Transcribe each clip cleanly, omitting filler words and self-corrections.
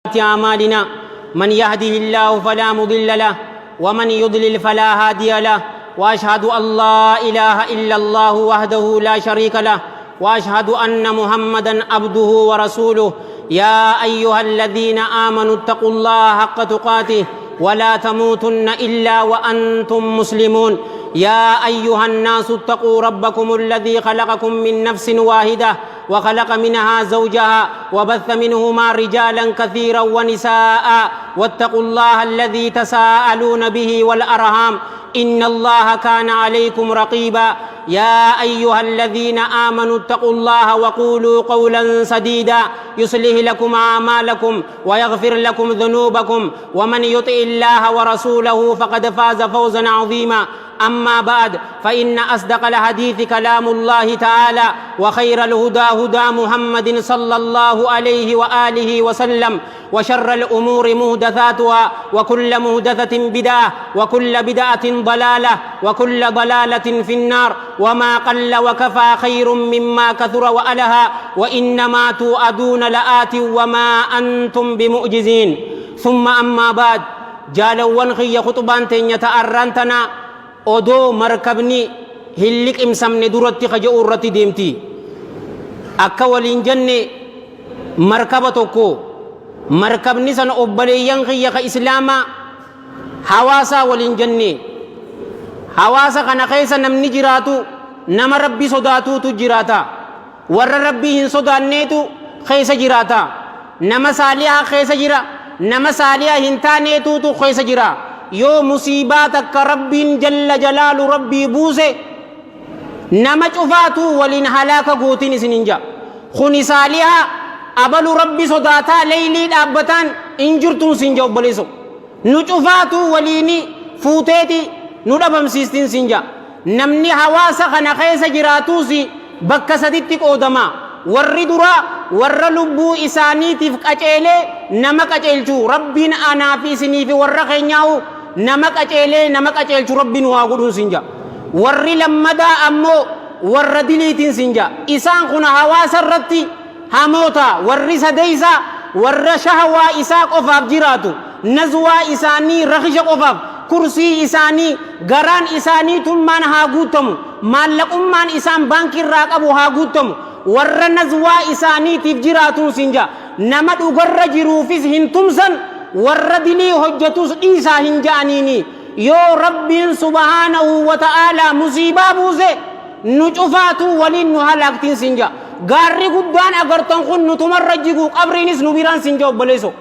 أعمالنا من يهده الله فلا مضل له ومن يضلل فلا هادي له وأشهد أن لا إله إلا الله وحده لا شريك له وأشهد أن محمدًا عبده ورسوله يا أيها الذين آمنوا اتقوا الله حق تقاته ولا تموتن إلا وأنتم مسلمون يا أيها الناس اتقوا ربكم الذي خلقكم من نفس واحدة وخلق منها زوجها وبث منهما رجالا كثيرا ونساء واتقوا الله الذي تساءلون به والأرحام إن الله كان عليكم رقيبا يا أيها الذين آمنوا اتقوا الله وقولوا قولا سديدا يصلح لكم أعمالكم ويغفر لكم ذنوبكم ومن يطع الله ورسوله فقد فاز فوزا عظيما أما بعد فإن أصدق الحديث كلام الله تعالى وخير الهدى هدى محمد صلى الله عليه وآله وسلم وشر الأمور محدثاتها وكل محدثة بدعة وكل بدعة ضلالة وكل ضلالة في النار وما قل وكفى خير مما كثر وألها وإنما توعدون لآت وما أنتم بمعجزين ثم أما بعد جالوان خي خطبان يتأرنتنا odoo markabni hin liqimsamne duratti kaja'u irratti deemti akka waliin jenne markaba tokko markabni sana obboleeyyan kiyya ka islaamaa hawaasa waliin jenne hawaasa kana keessa namni jiraatu nama rabbi sodaatuutu jiraata warra rabbii hin sodaanneetu keessa jiraata nama saalihaa keessa jira nama saalihaa hin taaneetuutu keessa jira yoo musiibaa takka rabbiin jalla jalaalu rabbii buuse nama cufaatu waliin halaaka gootin isinin jaa kuni saalihaa abalu rabbi sodaataa leeylii dhaabbataan injirtuun sinja obboleeso nu cufaatu waliini fuuteeti nu dhabamsiistin sinja namni hawaasa kana keessa jiraatuusi bakka saditti qoodama warri dura warra lubbuu isaaniitiif qaceelee nama qaceelchu rabbiin anaa fi isinii fi warra keenyaa'u nama qaceelchu rabbiin waa godhuun sinja warri lammadaa ammoo warra diliitiin sinja isaan kun hawaasa irratti hamoota warri sadeeysa warra shahawaa isaa qofaaf jiraatu nazwaa isaanii rakhisha qofaaf kursii isaanii garaan isaanii tummaan haa guutamu maallaqummaan isaan baankii irraa qabu haa guutamu warra nazwaa isaaniitiif jiraatuun sinja nama dhugarra jiruufis hin tumsan warra dilii hojjetus dhiisaa hin ja'aniini yoo rabbiin subhaanahu wa ta'aalaa musiibaa buuse nu cufaatu waliin nu halaaktiin sinja gaarri guddaan agartan kun nutumarra jigu qabriinis nu biraan sinja obboleeso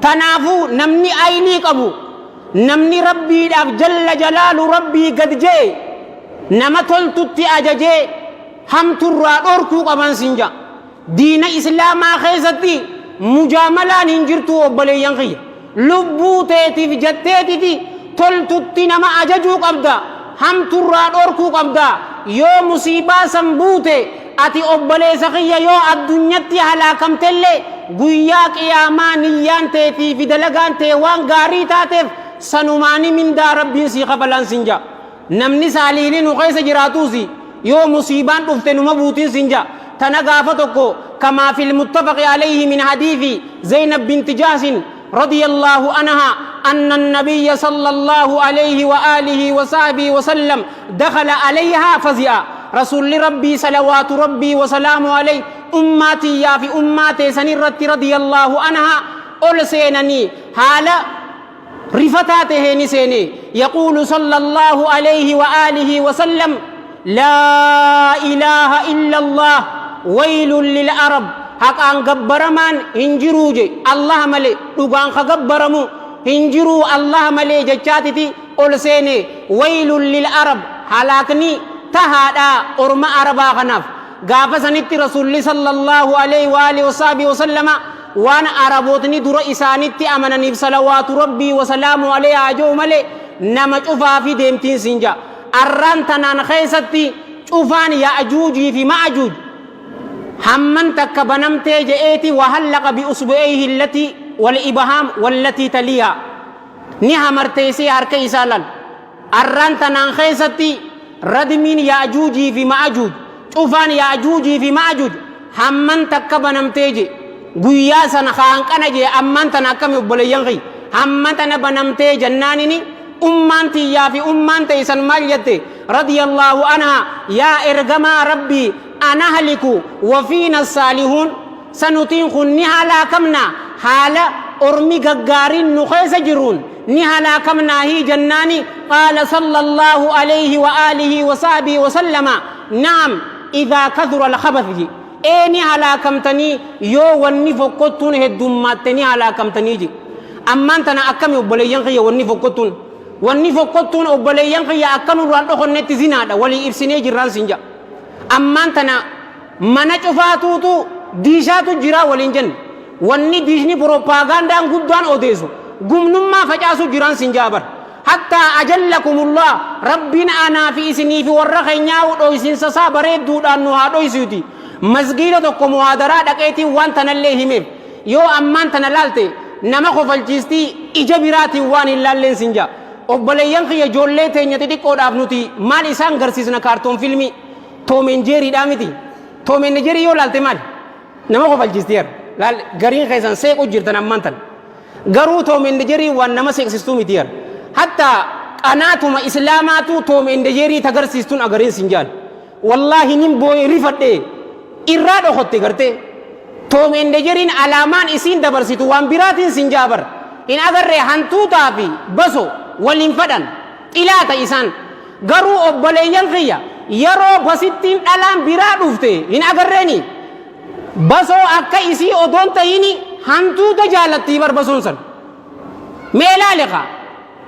tanaafuu namni aynii qabu namni rabbiidhaaf jalla jalaalu rabbii gad je'e nama toltutti ajajee hamturraa dhorkuu qaban sinja diina islaamaa keessatti mujaamalaan hin jirtu obboleeyyan kiyya lubbuu teetiif jetteetiti toltutti nama ajajuu qabda hamturraa dhorkuu qabda yoo musiibaa san buute ati obboleessa kiyya yoo addunyatti halaakamtellee guyyaa qiyaamaa niyyaan teetii fi dalagaan tee waan gaarii taateef sanumaani mindaa rabbiin sii qabalaan sinja namni saaliilii nu keessa jiraatuusi yoo musiibaan dhufte numa buutiin sinja tana gaafa tokko كما في المتفق عليه من حديث زينب بنت جاس رضي الله عنها أن النبي صلى الله عليه وآله وصحبه وسلم دخل عليها فزئا رسول ربي صلوات ربي وسلام عليه أماتي يا في أماتي سنرت رضي الله عنها أول سينني حالا رفتاته نسيني يقول صلى الله عليه وآله وسلم لا إله إلا الله ويل للعرب حقان غبرمان هنجروجي الله ملي دوغان خغبرمو هنجرو الله ملي جچاتتي اولسيني ويل للعرب حلاكني تهادا اورما عربا خناف غافسنت رسول صلى الله عليه واله وصحبه وسلم وانا عربوتني در اسانتي امنني صلوات ربي وسلام عليه اجو ملي نما چفا في ديمتين سنجا ارانتنان خيستي چفان ياجوج في ماجوج همن تكبنمتي جئتي وهلق بأصبعيه التي والإبهام والتي تليها نها مرتيسي هركي سالن الرانتنان خيستي ردمين يأجوجي في مأجوج شوفان يأجوجي في مأجوج همن تكبنمتي guyyaa sana kaanqana jee ammaan tana akkami obboleeyyan kiyya hamma tana banamtee jannaanini ummaan tiyyaa fi ummaan teeysan maal jette radiyallaahu anhaa yaa ergamaa rabbii ana haliku wa fiina saalihuun sanutiin kun ni halaakamna haala ormi gaggaarin nu keessa jiruun ni halaakamnaa hii jannaani qaala sallallahu alayhi wa alihi wa sahbihi wa sallama naam idhaa kathura alkhabathi ni halaakamtanii yoo wanni fokkottuun heddummaatti ni halaakamtanii ji ammaan tana akkami obboleeyyan kiyya wanni fokkottuun obboleeyyan kiyya akkanurraan dhokonnetti zinaadha walii ibsinee jirraan sinja ammaan tana mana cufaatuutu diishaatu jira waliin jenne wanni diishni propagandaan guddaan odeessu gumnummaa facaasu jiraan sinjaa bar hattaa ajallakumullah rabbiin anaa fi isinii fi warra keenyaa dhoysinsa isaa bareedduudhaan nu haa dhoysuuti masgiida tokko muhaadaraa dhaqeetiin waan tanallee himeef yoo ammaan tana laalte nama kofalchiistii ija biraatiin waan hin laalleen sinjaa obboleeyyan kiyya ijoollee teenya xixiqqoodhaaf nuti maal isaan garsiisna kaartoon filmii toomeen jeeriidhaa miti toomeen jeerii yoo laalte maal nama kofalchiisteer laal gariin keessan seequ jirtan ammaan tan garuu toomeen jeerii waan nama seeksistuu miti yer hatta qanaatuma islaamaatu toomeen jeerii tagarsiistuun agariin sinjaan wallaahi nin booye rifadhe irraa dhokotte gartee toomeen jeeriin alaamaan isiin dabarsitu waan biraatiin sinjaabar in agarree hantuutaa fi baso waliin fadhan xilaata isaan garuu obboleeyyan kiyya yeroo basittiin dhalaan biraa dhufte hin agarreeni basoo akka isii odoon ta'ini hantuuta jaalattii barbasoon san mee laaleqa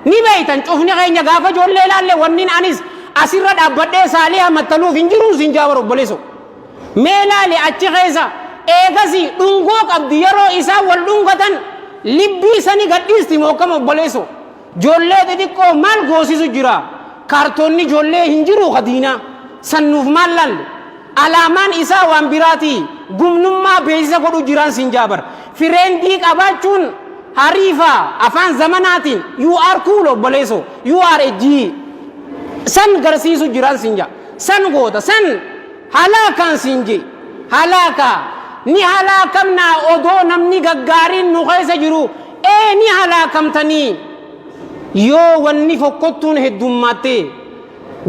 ni beeytan cufni keenya gaafa ijoollee laalle wannin anis asirra dhaabbadhee saaliha mattaluuf hin jiruun sinjaabar obboleeso mee laale achi keessa eegasi dhungoo qabdi yeroo isaan wal dhungatan libbii sani gadhiisti mookama obboleeso ijoollee xixiqqoo maal goosisu jira kaartoonni ijoollee hin jiru kadiinaa sannuuf maal laalle alaamaan isaa waan biraatii gumnummaa beeksisa godhu jiraan sinjaabar fireendii qabaachuun hariifaa afaan zamanaatiin you are cool obboleeso you are a G san garsiisu jiraan sinja san goota san halaakaan sinje halaakaa ni halaakamnaa odoo namni gaggaariin nu keessa jiru ni halaakamtanii yoo wanni fokkottuun heddummaatee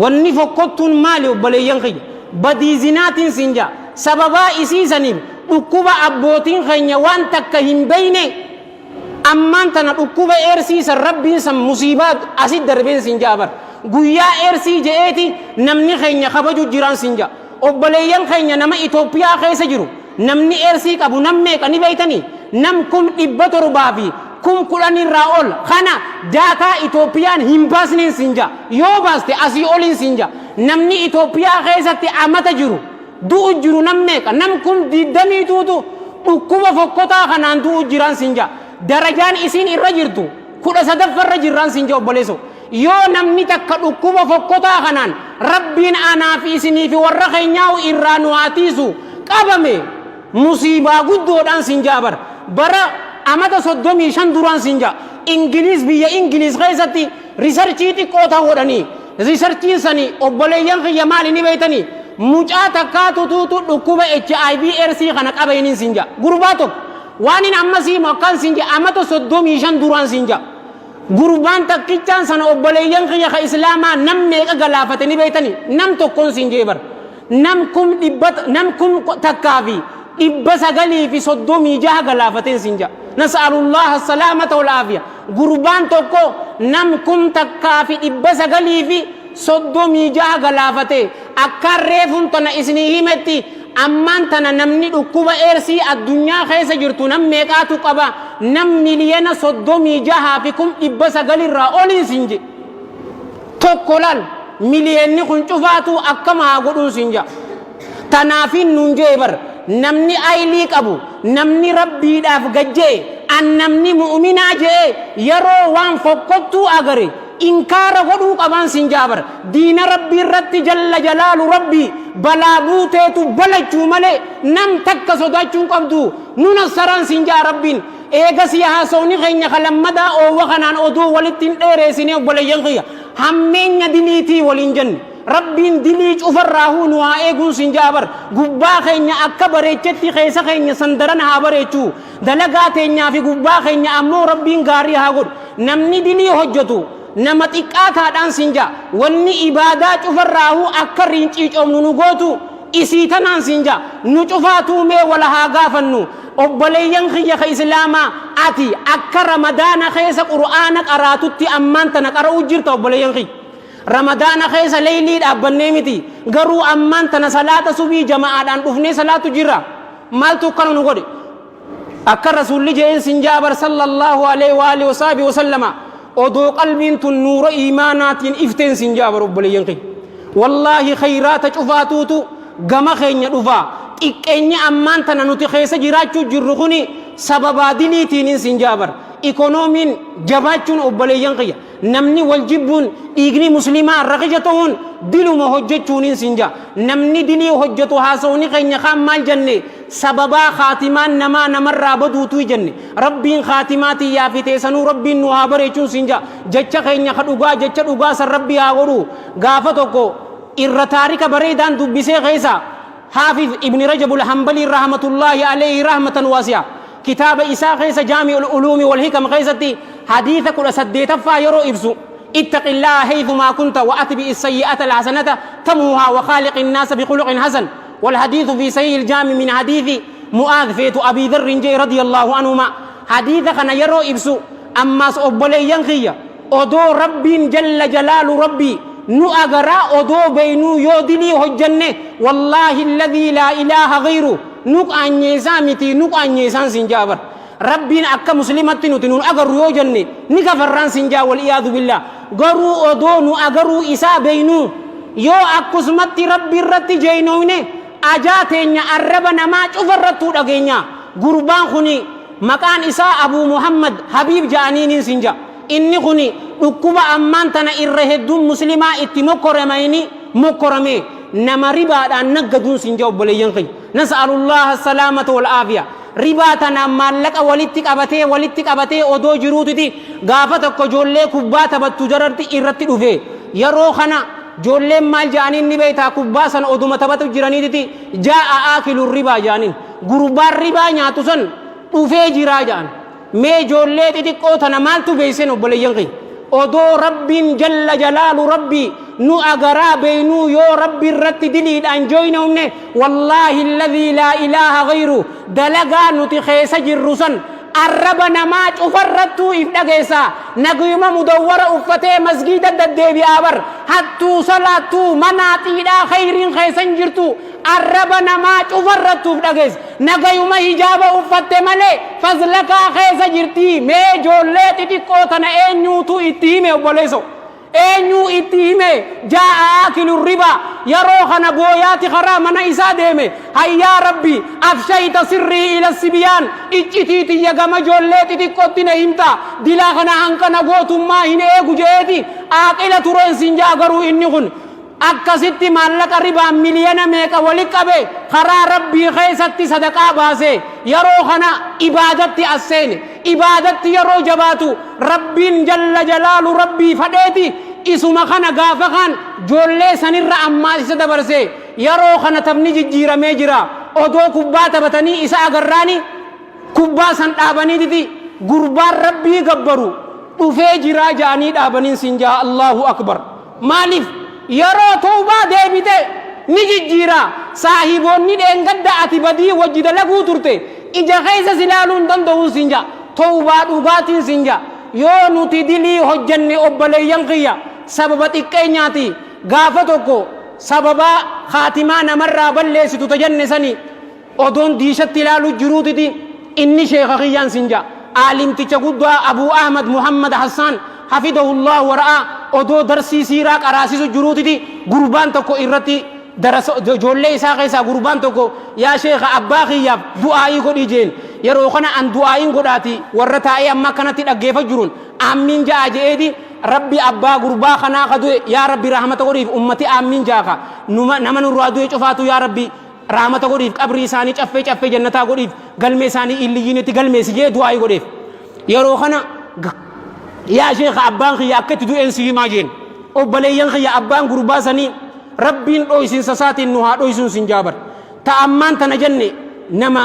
wanni fokkottuun maali obboleeyyan kiyya badii zinaatiin sinja sababaa isiisaniif dhukkuba abbootiin keenya waan takka hin beyne ammaan tana dhukkuba eersiisan rabbiin san musiibaa asit darbeen sinjaabar guyyaa eersii je'eeti namni keenya kabaju jiraan sinja obboleeyyan keenya nama Itoophiyaa keessa jiru namni eersii qabu nam meeqa ni beeytanii nam 700 fi 1010 irraa ol kana daataa Itoophiyaan hin baasneen sinja yoo baaste asii oliin sinja namni Itoophiyaa keessatti amata jiru du'u jiru nam meeqa nam 20 dhukkuba fokkotaa kanaan du'u jiraan sinja darajaan isiin irra jirtu 13 irra jiraan sinja obboleeso yoo namni takka dhukkuba fokkotaa kanaan rabbiin anaa fi isinii fi warra keenyaa irraa nu haatiisu qabame musiibaa guddoodhaan sinjaabar bara amata 35 duraan sinja ingiliis biyya ingiliis keessatti riisarchii xiqqoo ta'uudhanii riisarchiin sanii obboleeyyan kiyya maali ni beeytanii mucaa takkaatu tuutu dhukkuba HIV AIDS kana qabeeniin sinja gurbaa tokko waan hin ammasii makkaan sinja amata 35 duraan sinja gurbaan takkichaan sana obboleeyyan kiyya ka islaamaa nam meeqa galaafate ni beeytanii nam tokkoon sinjeebar nam kum takkaafi 936 galaafateen sinja nas'alullah as-salamata wal afiya gurbaan tokko nam kum takkaafi 936 galaafate akka reefun tana isinii himetti ammaan tana namni dhukkuba eersii addunyaa keessa jirtu nam meeqaatu qaba nam miliyoona 36 fi 900 irraa oliin sinje tokko laal miliyoonni kun cufaatu akkama haa godhuun sinja tanaafin nun jeebar namni aylii qabu namni rabbiidhaaf gajjee an namni mu'minaa jee yeroo waan fokkottuu agare inkaara godhuu qaban sinjaabar diina rabbii irratti jalla jalaalu rabbii balaa buuteetu balachuu malee nam takka sodaachuun qabdu nuna saraan sinjaa rabbiin eega siyaasawni keenya kalammadaa oowwa kanaan oduu walittiin dheereessinee obboleeyyan kiyya hammeenya diliitii waliin jenne rabbiin dilii cufarraahuu nu haa eeguun sin jaabar gubbaa keenya akka bareechetti keessa keenya sandaran haa bareechuu dalagaa teenyaa fi gubbaa keenya ammoo rabbiin gaarii haa godhu namni dilii hojjetu nama xiqqaataadhaan sin jaa wanni ibaadaa cufarraahuu akka riincii coomnu nu gootu isii tanaan sin jaa nu cufaatuu mee wala haa gaafannu obboleeyyan kiyya ka islaamaa ati akka ramadaana keessa qur'aana qaraatutti ammaan tana qara'uu jirta obboleeyyan kiyya ramadaana keessa leeylii dhaabbannee miti garuu ammaan tana salaata subii jama'aadhaan dhufnee salaatu jirra maaltu akkana nu godhe akka rasuulli jeen sin jaabar sallallahu alaihi wa alihi wa sallama odoo qalbiin tun nuura iimaanaatiin ifteen sin jaabar obboleeyyan kiyya wallaahi khayraata cufaatuutu gama keenya dhufaa xiqqeenya ammaan tana nuti keessa jiraachuu jirru kuni sababaa diliitiin sin jaabar ikoonomiin jabaachuun obboleeyyan kiyya namni wal jibbuun dhiigni muslimaa raqicha ta'uun diluma hojjechuun sin jaa namni dilii hojjetu haasawni keenya kaan maal jenne sababaa khaatimaan namarraa baduutu jenne rabbiin khaatimaatii yaafitee sanuu rabbiin nu haa bareechuun sin jaa jecha keenya ka dhugaa jecha dhugaa san rabbii haa godhu gaafa tokko irra taarika bareedaan dubbisee keessa حافظ ابن رجب الحنبلي رحمة الله عليه رحمة واسعة كتاب إساء قيس جامع العلوم والحكم قيستي حديث كل سديت فايرو إبسو اتق الله حيثما كنت وأتبع السيئة الحسنة تموها وخالق الناس بخلق حسن والحديث في سيء الجامع من حديث معاذ فيت أبي ذر رضي الله عنهما حديث كان يرو إبسو أما سأبلي ينخي أدو رب جل جلال ربي nu agara odoo beynuu yoo dilii hojjanne wallaahi alladhii laa ilaaha ghayru nuq anyeesaa miti nuq anyeesaan sin jaabar rabbiin akka muslimatti nuti nun agarru yoo jenne ni kafarraan sin jaa wal iyaadu billah garuu odoo nu agaruu isaa beynuu yoo akkusumatti rabbi irratti jeynoyne ajaa teenya arraba namaa cufarrattuu dhageenya gurbaan kuni maqaan isaa abuu muhammad habiib ja'aniiniin sin jaa inni kuni dhukkuba ammaan tana irra hedduun muslimaa itti mokkorame nama ribaadhaan naggaduun sin jaa obboleeyyan kiyya nas'alullaha salaamata wal aafiya ribaa tana maallaqa walitti qabatee odoo jiruutiti gaafa tokko ijoollee kubbaa taphattu jararti irratti dhufe yeroo kana ijoolleen maal ja'aniin ni beeytaa kubbaa sana oduma taphatu jiraniititi jaa'a aakilu ribaa ja'aniin gurbaan ribaa nyaatu san dhufee jiraa ja'an mee ijoollee xixiqqoo tana maaltu beeysen obboleeyyan kiyya odoo rabbiin jalla jalaalu rabbii nu agaraa beynuu yoo rabbi irratti diliidhaan jooynumne wallaahi alladhii laa ilaaha ghayru dalagaa nuti keessa jirru san arraba namaa cufarrattuu if dhageessa naguyuma mudawwara uffatee masgiida deddeebi'aa bar hattuu salaattuu manaaxiidhaa khayriin keessan jirtu arraba namaa cufarrattuuf dhageessa nagayuma hijaaba uffatte malee fazlakaa keessa jirtii mee ijoollee xixiqqoo tana eenyuutu itti hime obboleesso eenyuu itti hime jaa'a aakilu riba yeroo kana booyaati karaa mana isaa deeme hayyaa rabbi afshayta sirrii ila sibiyaan iccitiitiyya gama ijoollee xixiqqootti na himta dilaa kana hanqana gootummaa hin eegu jeeti aaqila tureen sin jaa garuu inni kun akkasitti maallaqa ribaa miliyoona meeqa walitti qabe karaa rabbii keessatti sadaqaa baase yeroo kana ibaadatti asseene ibaadatti yeroo jabaatu rabbiin jalla jalaalu rabbii fadheeti isuma kana gaafa kan ijoollee sanirra ammaa isa dabarse yeroo kana taphni jijjiiramee jira odoo kubbaa taphatanii isa agarraani kubbaa san dhaabaniititi gurbaan rabbii gabbaru dhufee jiraa ja'anii dhaabaniin sin jaa allahu akbar maaliif yeroo tawbaa deebite ni jijjiira saahiboonni dheengadda ati badii wajji dalaguu turte ija keessa silaaluun danda'uun sin jaa tawbaa dhugaatiin sin jaa yoo nuti dilii hojjanne obboleeyyan kiyya sababa xiqqeenyaati gaafa tokko sababa khaatimaa namarraa balleessitu tajanne sani odoon diishatti ilaalu jiruutiti inni sheekha kiyyaan sin jaa aalimticha guddaa abuu ahmad muhammad hassaan حفظه الله ورعاه odoo darsii siiraa qaraasisu jiruutiti gurbaan tokko irratti ijoollee isaa keessaa gurbaan tokko yaa sheekha abbaa kiyyaaf du'aa'ii godhi jeen yeroo kana an du'aa'iin godhaati warra taa'ee amma kanatti dhaggeeffa jiruun aammiin ja'a je'eeti rabbi abbaa gurbaa kanaa kadu'e yaa rabbi rahmata godhiif ummati aammiin jaaka nama nurraa du'e cufaatu yaa rabbi rahmata godhiif qabrii isaanii caffee jannataa godhiif galmee isaanii illiyyiinitti galmeesi jee du'aa'ii godheef yeroo kana yaa sheekha abbaan kiyya akkatti du'een si himaa jeen obboleeyyan kiyya abbaan gurbaa sanii ربين أويسين سسات النهار أويسون سنجابر تأمان تنجني نما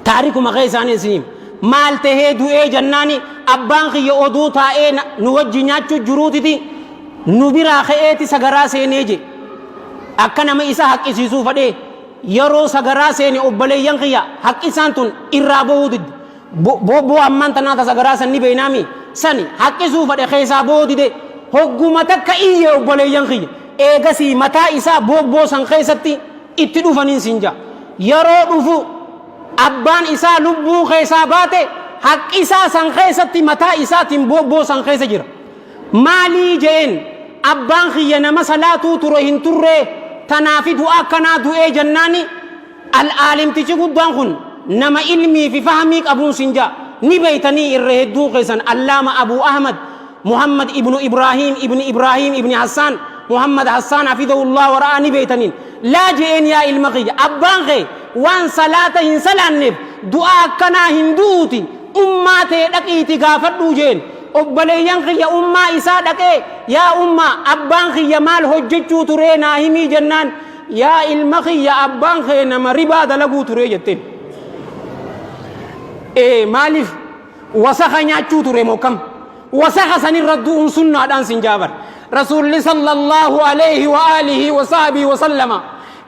تاريخ مغيساني سنين مال تهدو جناني أبان خي أودو تاء نوجي ناتشو جروتي دي نبرا خيتي سغرا سينيجي أكنا ما إسا حق إسيسو فدي يرو سغرا سيني أبلي ينخيا حق إسانتون إرابو دي بو أمان تناتا سغرا سني بينامي سني حق إسو فدي خيسا بو دي حكومتك إيه أبلي ينخيا إيغسي متا إسا بو سن خيستي إتدو فنين سنجا يرو دفو أبان إسا لبو خيسا باتي حق إسا سن خيستي متا إسا تن بو سن خيسا جرا مالي جين أبان خينا مسلاتو تروهن تره تنافي دعا كنا دعا جناني العالم تجيكو دانخن نما علمي في فهميك أبو سنجا نبيتني الرهدو قيسان اللام أبو أحمد محمد ابن إبراهيم ابن حسان محمد حسان حفظه الله ورآه نبيتنين لا جين يا المغي أبان خي وان صلاة هنسلان نب دعا كنا هندوتي أماتي لكيتي غافدو جين أبليان خي يا أمة إسادك يا أمة أبان خي يا مال حججو ترينا همي جنان يا المخي يا أبان خي نما ربا دلقو تري جتين مالف وسخ نياتشو تري موكم وسخ سنين ردو سنة دان سنجابر رسول صلى الله عليه وآله وصحبه وسلم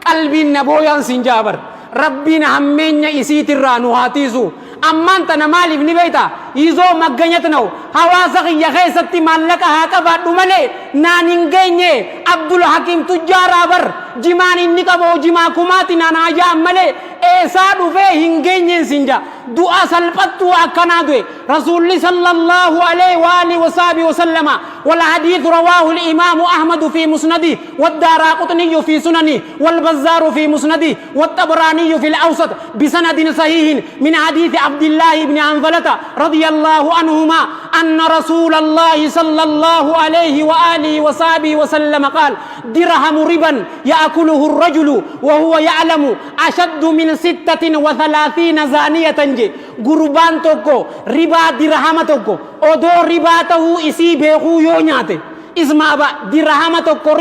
قلبي نبويا سنجابر ربنا همين يسيت الرانو هاتيزو أما أنت نمالي في نبيتا يزو مغنيتنو حواسق يخيستي مالك هاكبا دومالي نانينجيني عبد الحكيم تجارا بر جمان النكبو جما كماتي نانا جامالي إيسا دوفي هنجيني سنجا دعا سلبتو أكنا دوي رسول صلى الله عليه وآله وصحبه وسلم والحديث رواه الإمام أحمد في مسنده والدارقطني في سننه والبزار في مسنده والطبراني في الأوسط بسند صحيح من حديث عبد الله بن عنزلة رضي الله عنهما أن رسول الله صلى الله عليه وآله وصحبه وسلم قال درهم ربا يأكله الرجل وهو يعلم أشد من 36 زانية قربان توكو ربا درهم توكو odoo ribaa ta'uu isii beekuu yoo nyaate ismaa ba dirhama tokko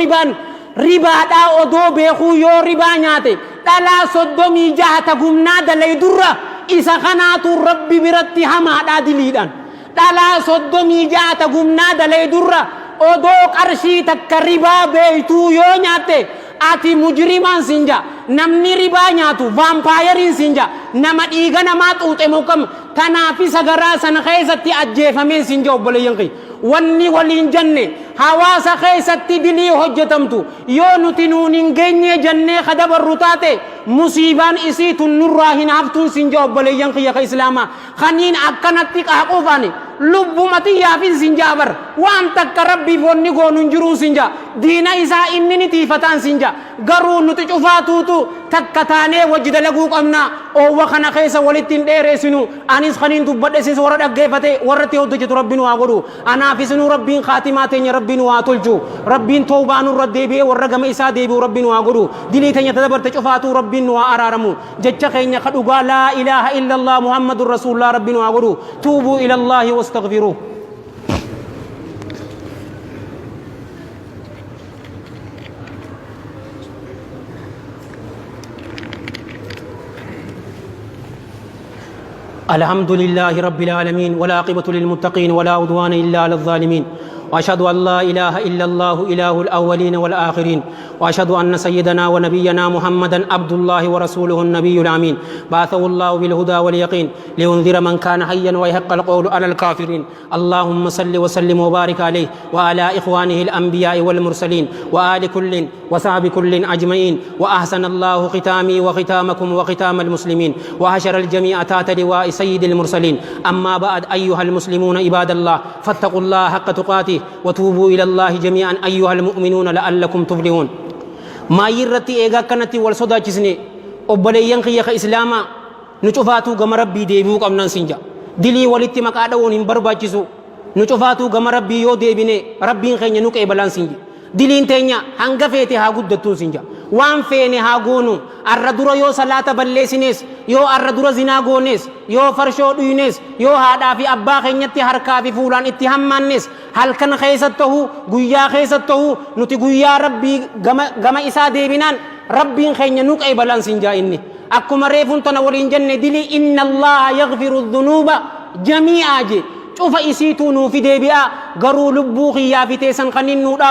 ribaadhaa odoo beekuu yoo ribaa nyaate dhalaa 36 gumnaa dalay durra isa kanaatu rabbi biratti hamaadhaa diliidhaan dhalaa 36 gumnaa dalay durra odoo qarshii takka ribaa beeytuu yoo nyaatte ati mujrimaan sinja namni ribaa nyaatu vaampaayeriin sinja nama dhiiga namaa xuuxe mukam tanaafi sagaraa sana keessatti ajjeefamee sinja obboleeyyan kee wanni waliin janne hawaasa keessatti dilii hojjetamtu yoo nuti nuun hin geenye jannee kadabarru taate musiibaan isii tun nurraa hin haftuun sinja obboleeyyan kiyya ka islaamaa kaniin akkanatti qaaquufani lubbumati yaafin sinja bar waan takka rabbiif wanni goonuun jiruun sinja diina isaa inni ni tiifataan sinja garuu nuti cufaatuutu takka taanee wajji dalaguu qabna oowwa kana keessa walittiin dheereessinu anis kaniin dubbadhe sis warra dhaggeeffate warratti hojjetu rabbiin waa godhu anaafisinu rabbiin khaatimaa teenya rabbiin waa tolchu rabbiin tawbaa nurra deebi'ee warra gama isaa deebi'u rabbiin waa godhu dilii teenya tadabarte cufaatu rabbiin waa araaramu jecha keenya ka dhugaa laa ilaaha illa allah muhammadur rasulullah rabbiin waa godhu tuubuu ila allahi wastaghfiruh الحمد لله رب العالمين والعاقبة للمتقين ولا عدوان إلا على الظالمين وأشهد أن لا إله إلا الله إله الأولين والآخرين وأشهد أن سيدنا ونبينا محمدا عبد الله ورسوله النبي الأمين بعثه الله بالهدى واليقين لينذر من كان حيا ويحق القول على الكافرين اللهم صل وسلم وبارك عليه وعلى إخوانه الأنبياء والمرسلين وآل كل وصحب كل أجمعين وأحسن الله ختامي وختامكم وختام المسلمين وحشر الجميع تحت لواء سيد المرسلين أما بعد أيها المسلمون عباد الله فاتقوا الله حق تقاته وتوبوا إلى الله جميعا أيها المؤمنون لعلكم تفلحون ما يرتي إيغا كانت والصدا جسني أبليين خيخ إسلاما نشوفاتو غم ربي ديبوك أمنا سنجا دلي ولتي مقادون بربا جسو نشوفاتو غم ربي يو ديبيني ربين خيني نوك إبلان سنجي دلين تينيا هنگا فيتي ها قدتو سنجا وان فين هاغونو الردر يو صلاة بلسنس يو الردر زناغونس يو فرشو دينس يو هذا في أبا خينيتي حركة في فلان اتهامنس هل كان خيسته غيا خيسته نتي غيا ربي غما إسا ديبنان ربي خيني نوك أي بلان سنجا إني أكما ريفون تنورين جنة دلي إن الله يغفر الذنوب جميعا جي شوف إسيتو نو في ديبئا غرو لبوخي يا في تيسن خنين نودا